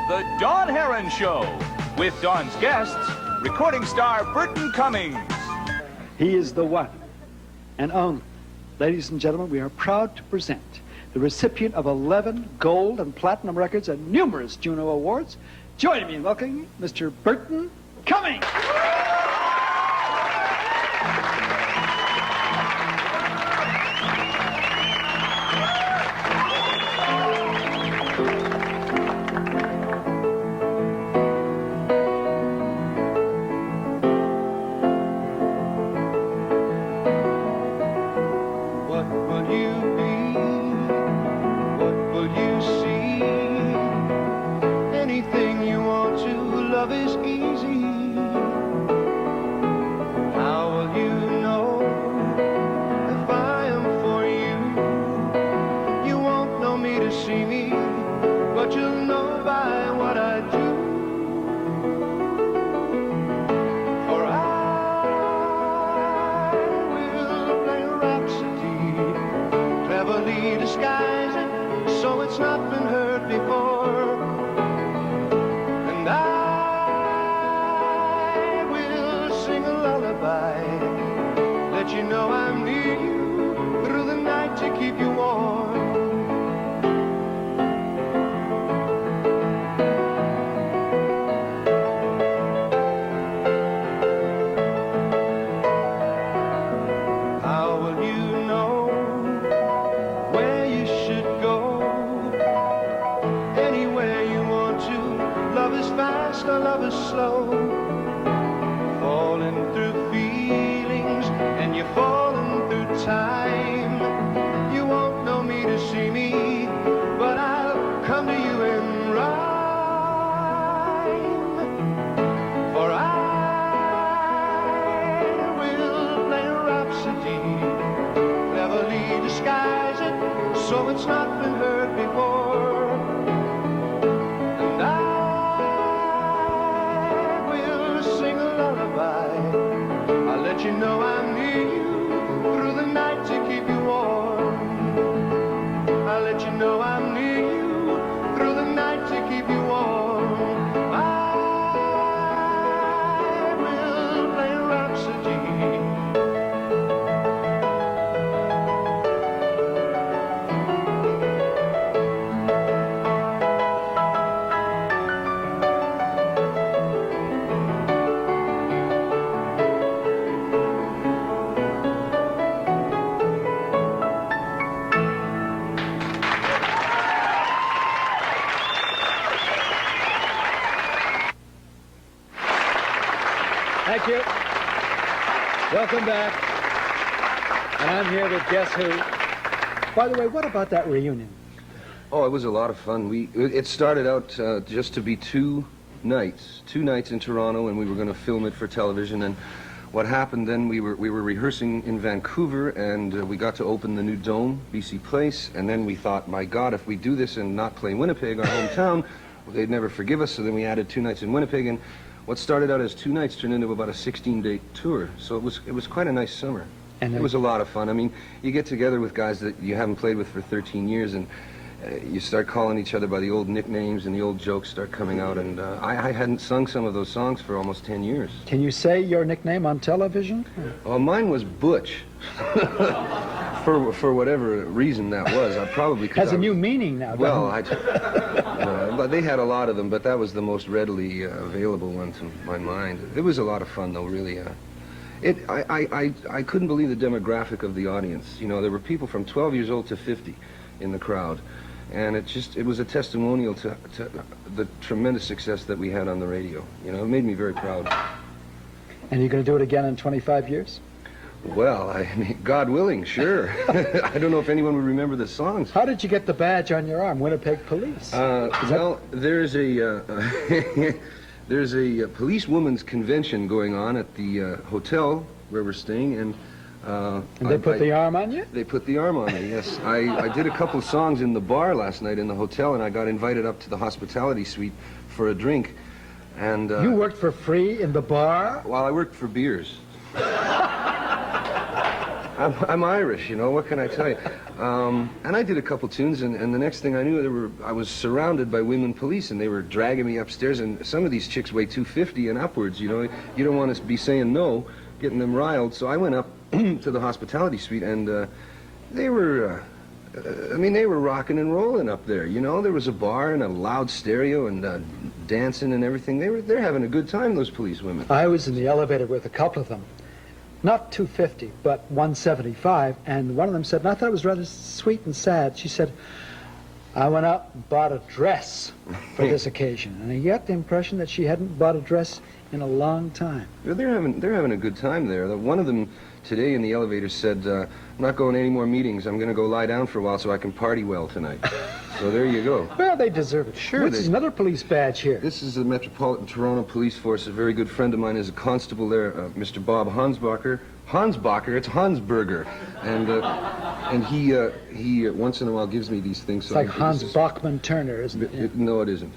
The Don Harron Show, with Don's guests, recording star Burton Cummings. He is the one and only. Ladies and gentlemen, we are proud to present the recipient of 11 gold and platinum records and numerous Juno Awards. Join me in welcoming Mr. Burton Cummings. Disguise it so it's not been heard before, and I will sing a lullaby, let you know I'm near you through the night to keep you warm. How will you know where you should go? Anywhere you want to. Love is fast or love is slow. Falling through feelings and you're falling through time. You won't know me to see me, but I'll come to you in rhyme. For I will play a rhapsody, cleverly disguise it so it's not been heard before, and I will sing a lullaby. I'll let you know I'm near you through the night to keep you warm. I'll let you know I'm near you through the night to keep you warm. I will play a rhapsody. Thank you. Welcome back. And I'm here with Guess Who. By the way, what about that reunion? Oh, it was a lot of fun. It started out just to be two nights in Toronto, and we were going to film it for television. And what happened then, we were rehearsing in Vancouver, and we got to open the new Dome, BC Place. And then we thought, my God, if we do this and not play Winnipeg, our hometown, they'd never forgive us. So then we added 2 nights in Winnipeg, and what started out as 2 nights turned into about a 16-day tour. So it was quite a nice summer. And it was a lot of fun. I mean, you get together with guys that you haven't played with for 13 years, and you start calling each other by the old nicknames, and the old jokes start coming out. And I hadn't sung some of those songs for almost 10 years. Can you say your nickname on television? Well, mine was Butch. For whatever reason that was. I probably has a new meaning now. Well, but they had a lot of them, but that was the most readily available one to my mind. It was a lot of fun, though, really. I couldn't believe the demographic of the audience. You know, there were people from 12 years old to 50 in the crowd, and it was a testimonial to the tremendous success that we had on the radio. You know, it made me very proud. And you're going to do it again in 25 years? Well, I mean, God willing, sure. I don't know if anyone would remember the songs. How did you get the badge on your arm, Winnipeg Police? Well, there's a there's a policewoman's convention going on at the hotel where we're staying, and they put the arm on you? They put the arm on me, yes. I did a couple songs in the bar last night in the hotel, and I got invited up to the hospitality suite for a drink. And you worked for free in the bar? Well, I worked for beers. I'm Irish, you know, what can I tell you? And I did a couple tunes, and the next thing I knew, I was surrounded by women police, and they were dragging me upstairs, and some of these chicks weigh 250 and upwards, you know. You don't want to be saying no, getting them riled. So I went up to the hospitality suite, and they were, they were rocking and rolling up there, you know. There was a bar and a loud stereo and dancing and everything. They're having a good time, those police women. I was in the elevator with a couple of them. Not 250, but 175, and one of them said, and I thought it was rather sweet and sad, she said, I went out and bought a dress for this occasion. And I got the impression that she hadn't bought a dress in a long time. Well, they're having a good time there. One of them today in the elevator said, I'm not going to any more meetings. I'm going to go lie down for a while so I can party well tonight. So there you go. Well, they deserve it. Sure. This is another police badge here. This is the Metropolitan Toronto Police Force. A very good friend of mine is a constable there, Mr. Bob Hansbacher. Hansbacher, it's Hansberger. And he once in a while gives me these things. It's like Hans Bachman Turner, isn't it? No, it isn't.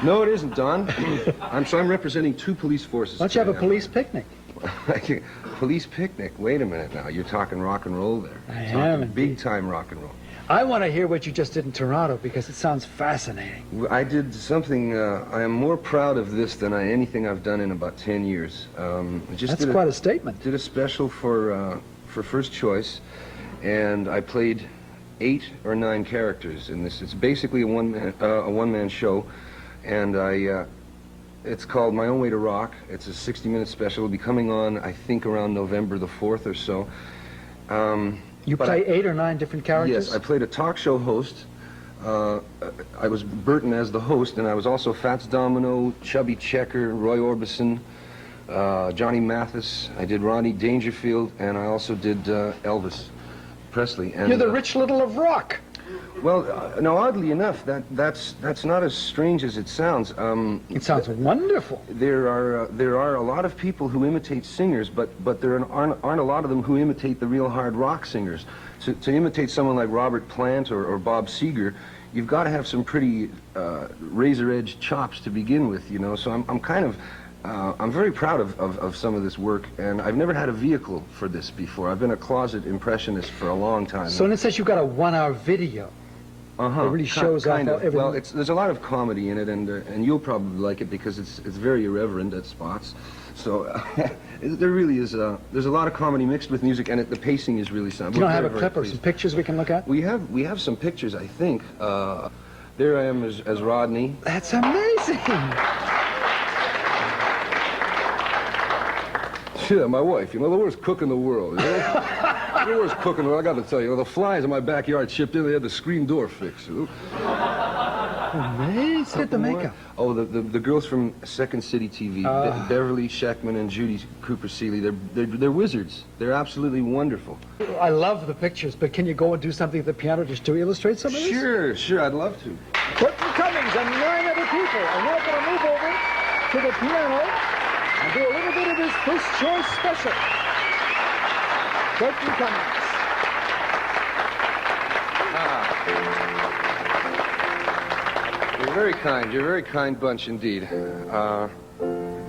No, it isn't, Don. I'm representing two police forces. Why don't you have a police picnic? Police picnic? Wait a minute now. You're talking rock and roll there. I am. Big time rock and roll. I want to hear what you just did in Toronto because it sounds fascinating. I did something, I am more proud of this than anything I've done in about 10 years. That's quite a statement. Did a special for First Choice, and I played 8 or 9 characters in this. It's basically a one-man show, and it's called My Own Way to Rock. It's a 60-minute special. It'll be coming on, I think, around November the 4th or so. You play 8 or 9 different characters? Yes, I played a talk show host. I was Burton as the host, and I was also Fats Domino, Chubby Checker, Roy Orbison, Johnny Mathis. I did Rodney Dangerfield, and I also did Elvis Presley. And, you're the Rich Little of rock. Well, no, oddly enough, that's not as strange as it sounds. It sounds wonderful. There are a lot of people who imitate singers, but there aren't a lot of them who imitate the real hard rock singers. To imitate someone like Robert Plant or Bob Seger, you've got to have some pretty razor-edge chops to begin with, you know. So I'm very proud of some of this work, and I've never had a vehicle for this before. I've been a closet impressionist for a long time. So it says you've got a 1-hour video. It really shows off everything. Well, there's a lot of comedy in it, and you'll probably like it because it's very irreverent at spots. So there really is there's a lot of comedy mixed with music, and the pacing is really something. You don't have a clip or some pictures we can look at? We have some pictures, I think. There I am as Rodney. That's amazing. Yeah, my wife, you know, the worst cook in the world, you know? The worst cook in the world, I got to tell you, the flies in my backyard shipped in, they had the screen door fixed, you know? Amazing. Did the makeup? Oh, the girls from Second City TV, Beverly Sheckman and Judy Cooper Seeley, they're wizards. They're absolutely wonderful. I love the pictures, but can you go and do something at the piano just to illustrate some of this? Sure, I'd love to. Burton Cummings and 9 other people are now going to move over to the piano and do a little bit of his First Choice special. Burton Cummings. You're very kind. You're a very kind bunch indeed.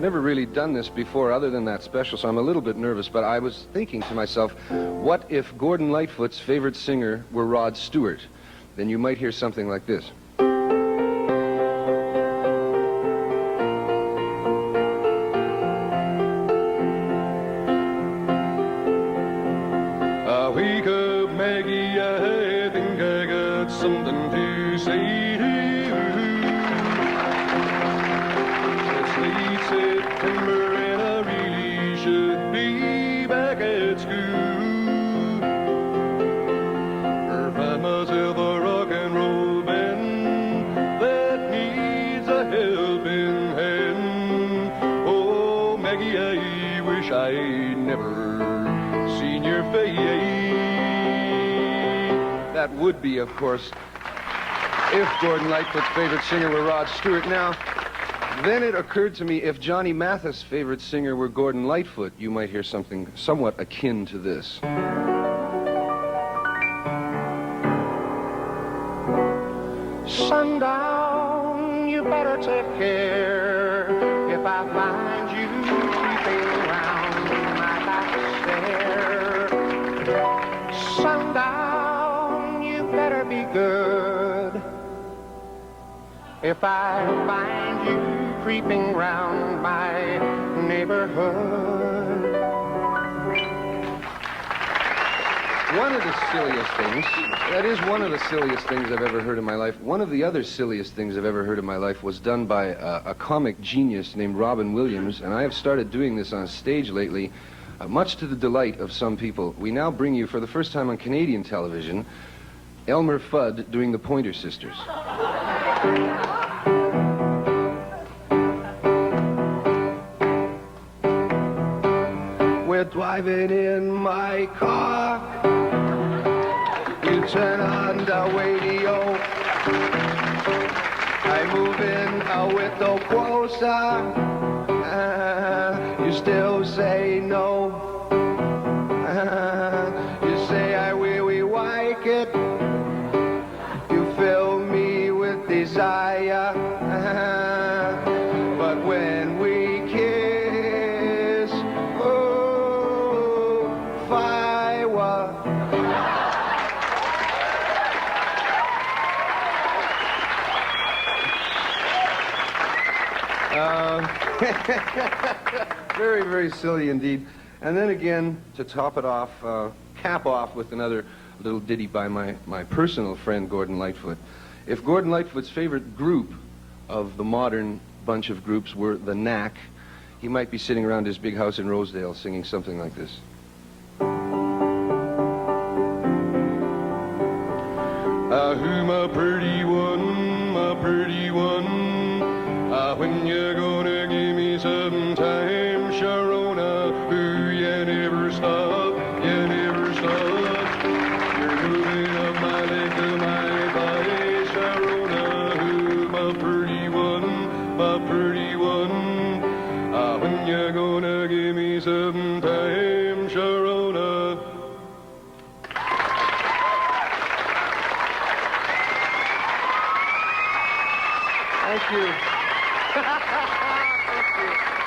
Never really done this before other than that special, so I'm a little bit nervous, but I was thinking to myself, what if Gordon Lightfoot's favorite singer were Rod Stewart? Then you might hear something like this. Wake up, Maggie, I think I got something to say to you. It's late September and I really should be back at school. Or find myself a rock and roll band that needs a helping hand. Oh, Maggie, I wish I'd never seen your face. That would be, of course, if Gordon Lightfoot's favorite singer were Rod Stewart. Now, then it occurred to me, if Johnny Mathis' favorite singer were Gordon Lightfoot, you might hear something somewhat akin to this. Sundown, you better take care. If I find you creeping around, you might like to stay. hair. Sundown, you better be good. If I find you creeping round my neighborhood. One of the silliest things, that is one of the silliest things I've ever heard in my life. One of the other silliest things I've ever heard in my life was done by a comic genius named Robin Williams, and I have started doing this on stage lately, much to the delight of some people. We now bring you, for the first time on Canadian television, Elmer Fudd doing the Pointer Sisters. We're driving in my car. You turn on the radio. I move in a little closer. You still say no. You say I really like it. You fill me with desire. But when we kiss, oh, fireworks. Very, very silly indeed. And then again, to top it off, cap off with another little ditty by my personal friend, Gordon Lightfoot. If Gordon Lightfoot's favorite group of the modern bunch of groups were the Knack, he might be sitting around his big house in Rosedale singing something like this. Who my pretty one, my pretty one. When you gonna give me some time, Sharona? Who you never stop, you never stop. You're moving up my leg to my body, Sharona. Who my pretty one, my pretty one. When you gonna give me some time, Sharona? Thank you. Thank you.